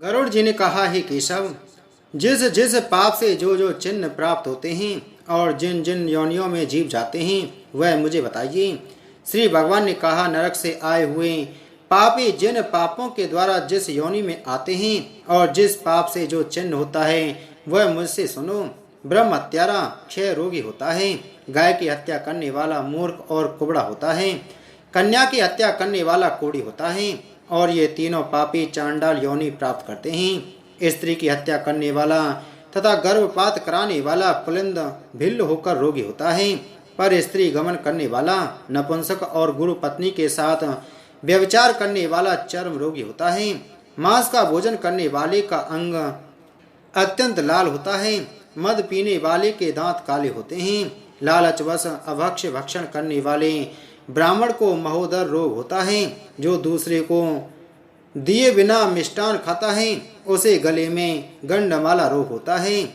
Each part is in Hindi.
गरुड़ जी ने कहा, हे केशव, जिस जिस पाप से जो जो चिन्ह प्राप्त होते हैं और जिन जिन योनियों में जीव जाते हैं वह मुझे बताइए। श्री भगवान ने कहा, नरक से आए हुए पापी जिन पापों के द्वारा जिस योनि में आते हैं और जिस पाप से जो चिन्ह होता है वह मुझसे सुनो। ब्रह्म हत्यारा क्षय रोगी होता है, गाय की हत्या करने वाला मूर्ख और कुबड़ा होता है, कन्या की हत्या करने वाला कोढ़ी होता है, और ये तीनों पापी चांडाल योनि प्राप्त करते हैं। स्त्री की हत्या करने वाला तथा गर्भपात कराने वाला पुलिंद भिल्ल होकर रोगी होता है, पर स्त्री गमन करने वाला नपुंसक और गुरु पत्नी के साथ व्यभिचार करने वाला चर्म रोगी होता है। मांस का भोजन करने वाले का अंग अत्यंत लाल होता है, मद पीने वाले के दांत काले होते हैं, लालचवश अभक्ष भक्षण करने वाले ब्राह्मण को महोदर रोग होता है, जो दूसरे को दिए बिना मिष्टान खाता है उसे गले में गंडमाला रोग होता है,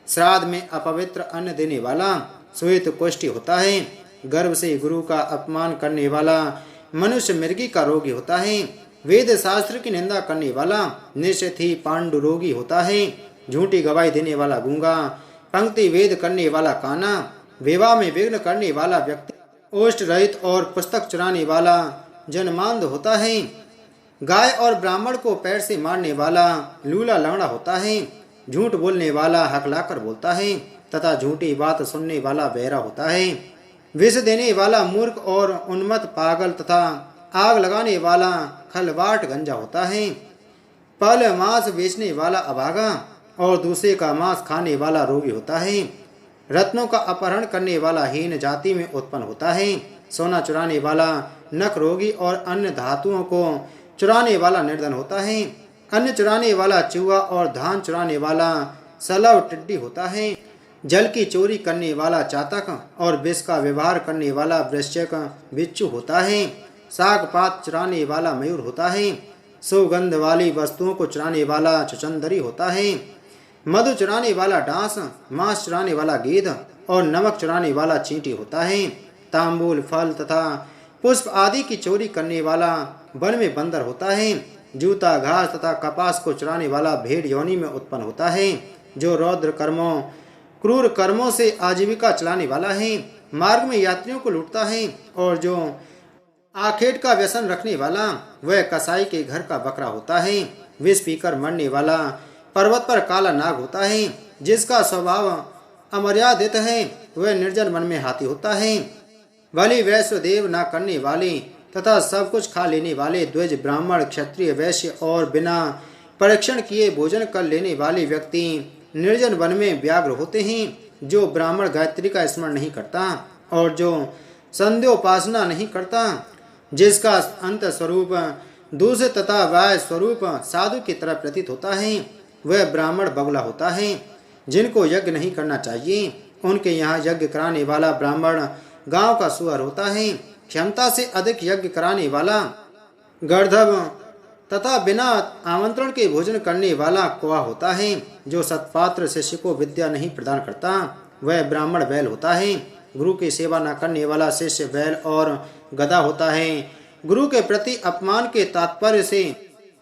श्राद्ध में अपवित्र अन्न देने वाला श्वेत कुष्ठ होता है, गर्भ से गुरु का अपमान करने वाला मनुष्य मृगी का रोगी होता है, वेद शास्त्र की निंदा करने वाला निश्चित ही पांडु रोगी होता है, झूठी गवाही देने वाला गूंगा, पंक्ति वेद करने वाला काना, विवाह में विघ्न करने वाला व्यक्ति, ओष्ठ रहित और पुस्तक चुराने वाला जन्मांध होता है, गाय और ब्राह्मण को पैर से मारने वाला लूला लंगड़ा होता है, झूठ बोलने वाला हकलाकर बोलता है तथा झूठी बात सुनने वाला बहरा होता है, विष देने वाला मूर्ख और उन्मत्त पागल तथा आग लगाने वाला खलवाट गंजा होता है, पल मांस बेचने वाला अभागा और दूसरे का मांस खाने वाला रोगी होता है, रत्नों का अपहरण करने वाला हीन जाति में उत्पन्न होता है, सोना चुराने वाला नख रोगी और अन्य धातुओं को चुराने वाला निर्धन होता है, अन्न चुराने वाला चूहा और धान चुराने वाला सलव टिड्डी होता है, जल की चोरी करने वाला चातक और विष का व्यवहार करने वाला वृश्चिक बिच्छू होता है, साग पात चुराने वाला मयूर होता है, सुगंध वाली वस्तुओं को चुराने वाला चुचंदरी होता है, मधु चुराने वाला डांस, मांस चुराने वाला गीध और नमक चुराने वाला चींटी होता है, तांबूल फल तथा पुष्प आदि की चोरी करने वाला वन में बंदर होता है, जूता घास तथा कपास को चुराने वाला भेड़ योनि में उत्पन्न होता है, जो रौद्र कर्मों क्रूर कर्मों से आजीविका चलाने वाला है, मार्ग में यात्रियों को लूटता है, और जो आखेट का व्यसन रखने वाला वह कसाई के घर का बकरा होता है, विष पीकर मरने वाला पर्वत पर काला नाग होता है, जिसका स्वभाव अमर्यादित है वह निर्जन वन में हाथी होता है, बलि वैश्य देव न करने वाले तथा सब कुछ खा लेने वाले द्विज ब्राह्मण क्षत्रिय वैश्य और बिना परीक्षण किए भोजन कर लेने वाले व्यक्ति निर्जन वन में व्याघ्र होते हैं, जो ब्राह्मण गायत्री का स्मरण नहीं करता और जो संध्योपासना नहीं करता, जिसका अंत स्वरूप दूसरे तथा वाय स्वरूप साधु की तरह प्रतीत होता है, वह ब्राह्मण बगुला होता है, जिनको यज्ञ नहीं करना चाहिए उनके यहाँ यज्ञ कराने वाला ब्राह्मण गांव का सुअर होता है, क्षमता से अधिक यज्ञ कराने वाला गर्दभ तथा बिना आमंत्रण के भोजन करने वाला कौवा होता है, जो सत्पात्र शिष्य को विद्या नहीं प्रदान करता वह ब्राह्मण बैल होता है, गुरु की सेवा न करने वाला शिष्य बैल और गधा होता है, गुरु के प्रति अपमान के तात्पर्य से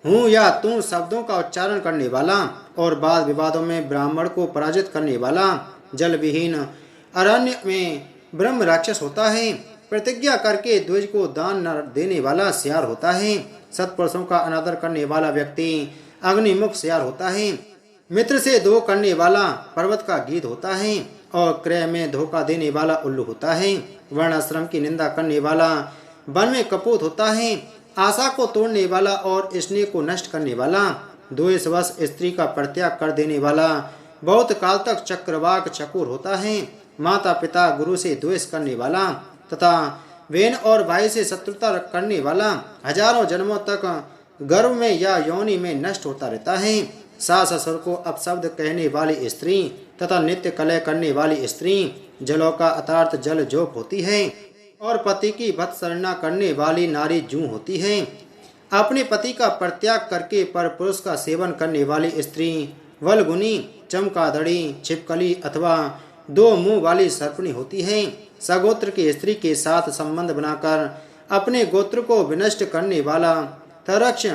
हूँ या तू शब्दों का उच्चारण करने वाला और वाद विवादों में ब्राह्मण को पराजित करने वाला जल विहीन अरण्य में ब्रह्म राक्षस होता है, प्रतिज्ञा करके द्विज को दान न देने वाला सियार होता है, सत्पुरुषों का अनादर करने वाला व्यक्ति अग्निमुख सियार होता है, मित्र से धोखा करने वाला पर्वत का गीध होता है और क्रय में धोखा देने वाला उल्लू होता है, वर्ण आश्रम की निंदा करने वाला वन में कपूत होता है, आशा को तोड़ने वाला और स्नेह को नष्ट करने वाला, द्वेषवश स्त्री का परित्याग कर देने वाला बहुत काल तक चक्रवाक चकोर होता है, माता पिता गुरु से द्वेष करने वाला तथा बहन और भाई से शत्रुता करने वाला हजारों जन्मों तक गर्भ में या योनि में नष्ट होता रहता है, सास ससुर को अपशब्द कहने वाली स्त्री तथा नित्य कलह करने वाली स्त्री जलों का अतार्थ जल जोप होती है और पति की भत्सरना करने वाली नारी जू होती है, अपने पति का परित्याग करके पर पुरुष का सेवन करने वाली स्त्री वलगुनी चमकादड़ी छिपकली अथवा दो मुंह वाली सर्पणी होती है, सगोत्र की स्त्री के साथ संबंध बनाकर अपने गोत्र को विनष्ट करने वाला तरक्ष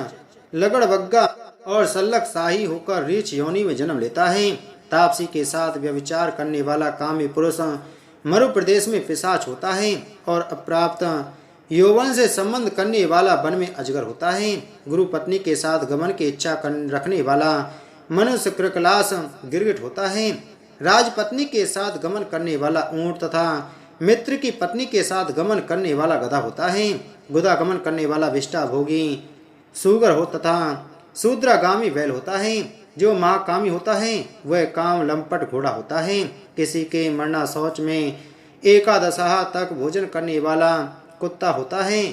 लगड़बग्गा और सल्लक शाही होकर रीछ योनि में जन्म लेता है। तापसी के साथ व्यभिचार करने वाला कामी पुरुष मरु प्रदेश में पिशाच होता है और अप्राप्त यौवन से संबंध करने वाला वन में अजगर होता है। गुरु पत्नी के साथ गमन की इच्छा रखने वाला मनुष्य कृकलास गिरगिट होता है। राजपत्नी के साथ गमन करने वाला ऊंट तथा मित्र की पत्नी के साथ गमन करने वाला गधा होता है। गुदा गमन करने वाला विष्टा भोगी सुगर हो तथा शूद्रागामी बैल होता है। जो महाकामी होता है वह काम लंपट घोड़ा होता है। किसी के मरना शौच में एकादशाह तक भोजन करने वाला कुत्ता होता है।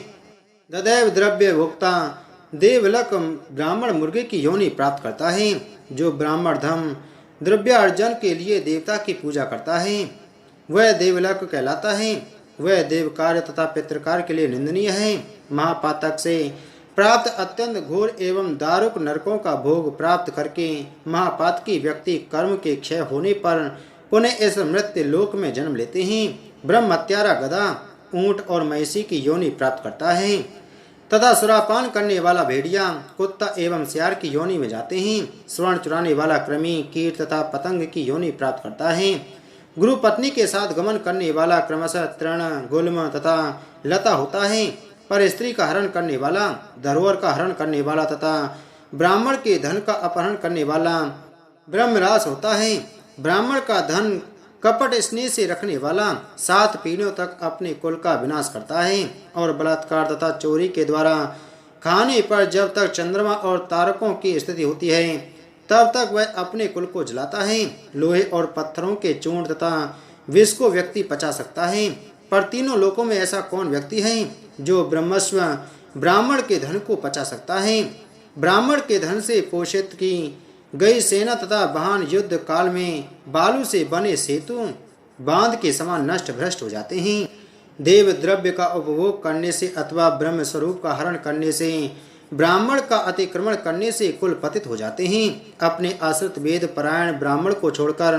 ददैव द्रव्य भोक्ता देवलक ब्राह्मण मुर्गे की योनि प्राप्त करता है। जो ब्राह्मण धन द्रव्यार्जन के लिए देवता की पूजा करता है वह देवलक कहलाता है। वह देव कार्य तथा पितृकार के लिए निंदनीय है। महापातक से प्राप्त अत्यंत घोर एवं दारुक नरकों का भोग प्राप्त करके महापातकी व्यक्ति कर्म के क्षय होने पर पुनः इस मृत्यु लोक में जन्म लेते हैं। ब्रह्म हत्यारा गधा ऊंट और महिषी की योनि प्राप्त करता है तथा सुरापान करने वाला भेड़िया कुत्ता एवं सियार की योनि में जाते हैं। स्वर्ण चुराने वाला कृमि कीट तथा पतंग की योनि प्राप्त करता है। गुरु पत्नी के साथ गमन करने वाला क्रमशः तृण गुल्म तथा लता होता है। पर स्त्री का हरण करने वाला धरोहर का हरण करने वाला तथा ब्राह्मण के धन का अपहरण करने वाला ब्रह्मरास होता है। ब्राह्मण का धन कपट स्नेह से रखने वाला 7 पीढ़ियों तक अपने कुल का विनाश करता है और बलात्कार तथा चोरी के द्वारा खाने पर जब तक चंद्रमा और तारकों की स्थिति होती है तब तक वह अपने कुल को जलाता है। लोहे और पत्थरों के चूर्ण तथा विष को व्यक्ति पचा सकता है, पर तीनों लोकों में ऐसा कौन व्यक्ति है जो ब्रह्मस्व ब्राह्मण के धन को पचा सकता है। ब्राह्मण के धन से पोषित की गई सेना तथा वाहन युद्ध काल में बालू से बने सेतु बांध के समान नष्ट भ्रष्ट हो जाते हैं। देव द्रव्य का उपभोग करने से अथवा ब्रह्म स्वरूप का हरण करने से ब्राह्मण का अतिक्रमण करने से कुल पतित हो जाते हैं। अपने आश्रित वेद परायण ब्राह्मण को छोड़कर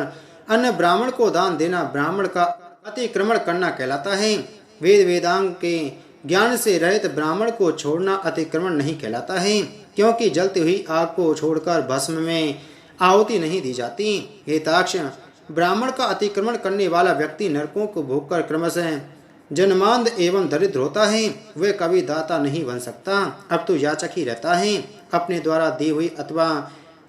अन्य ब्राह्मण को दान देना ब्राह्मण का अतिक्रमण करना कहलाता है। वेद वेदांग के ज्ञान से रहित ब्राह्मण को छोड़ना अतिक्रमण नहीं कहलाता है, क्योंकि जलती हुई आग को छोड़कर भस्म में आहुति नहीं दी जाती। हे ताक्ष, ब्राह्मण का अतिक्रमण करने वाला व्यक्ति नरकों को भोगकर क्रमशः जन्मांध एवं दरिद्र होता है। वह कभी दाता नहीं बन सकता, अब तो याचक ही रहता है। अपने द्वारा दी हुई अथवा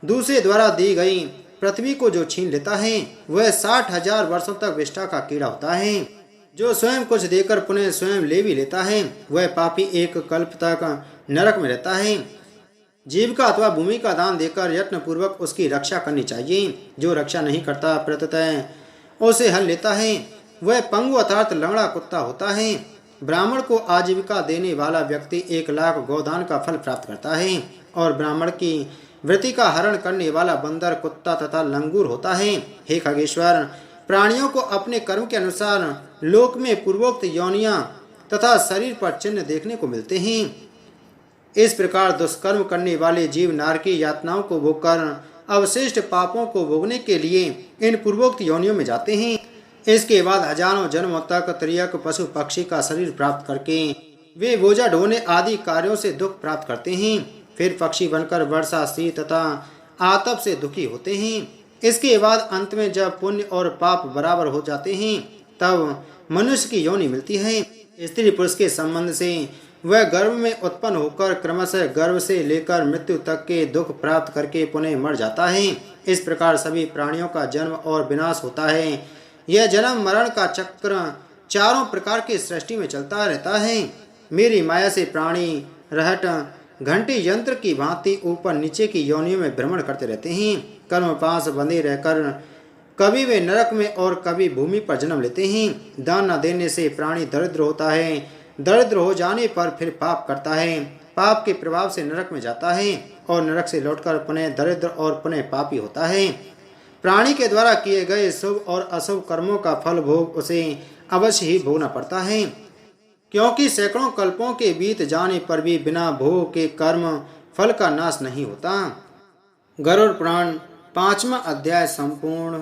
दूसरे द्वारा दी गई पृथ्वी को जो छीन लेता है वह 60,000 वर्षों तक विष्ठा का कीड़ा होता है। जो स्वयं कुछ देकर पुनः स्वयं ले भी लेता है वह पापी एक कल्प तक नरक में रहता है। जीविका अथवा भूमि का दान देकर यत्न पूर्वक उसकी रक्षा करनी चाहिए। जो रक्षा नहीं करता प्रत्यतः उसे हल लेता है वह पंगु अर्थात लंगड़ा कुत्ता होता है। ब्राह्मण को आजीविका देने वाला व्यक्ति 1 लाख गोदान का फल प्राप्त करता है और ब्राह्मण की वृत्ति का हरण करने वाला बंदर कुत्ता तथा लंगूर होता है। हे खगेश्वर, प्राणियों को अपने कर्म के अनुसार लोक में पूर्वोक्त योनियां तथा शरीर पर चिन्ह देखने को मिलते हैं। इस प्रकार दुष्कर्म करने वाले जीव नारकी यातनाओं को भोगकर अवशिष्ट पापों को भोगने के लिए इन पूर्वोक्त योनियों में जाते हैं। इसके बाद हजारों जन्मों तक त्रियक पशु पक्षी का शरीर प्राप्त करके वे बोझा ढोने आदि कार्यों से दुख प्राप्त करते हैं। फिर पक्षी बनकर वर्षा शीत तथा आतप से दुखी होते हैं। इसके बाद अंत में जब पुण्य और पाप बराबर हो जाते हैं तब मनुष्य की योनि मिलती है। स्त्री पुरुष के संबंध से वह गर्भ में उत्पन्न होकर क्रमशः गर्भ से लेकर मृत्यु तक के दुख प्राप्त करके पुनः मर जाता है। इस प्रकार सभी प्राणियों का जन्म और विनाश होता है। यह जन्म मरण का चक्र 4 प्रकार की सृष्टि में चलता रहता है। मेरी माया से प्राणी रहट घंटी यंत्र की भांति ऊपर नीचे की योनियों में भ्रमण करते रहते हैं। कर्म पास बंधे रहकर कभी वे नरक में और कभी भूमि पर जन्म लेते हैं। दान न देने से प्राणी दरिद्र होता है। दरिद्र हो जाने पर फिर पाप करता है। पाप के प्रभाव से नरक में जाता है और नरक से लौटकर पुनः दरिद्र और पुनः पापी होता है। प्राणी के द्वारा किए गए शुभ और अशुभ कर्मों का फल भोग उसे अवश्य ही भोगना पड़ता है, क्योंकि सैकड़ों कल्पों के बीत जाने पर भी बिना भोग के कर्म फल का नाश नहीं होता। गरुड़ पुराण 5वां अध्याय संपूर्ण।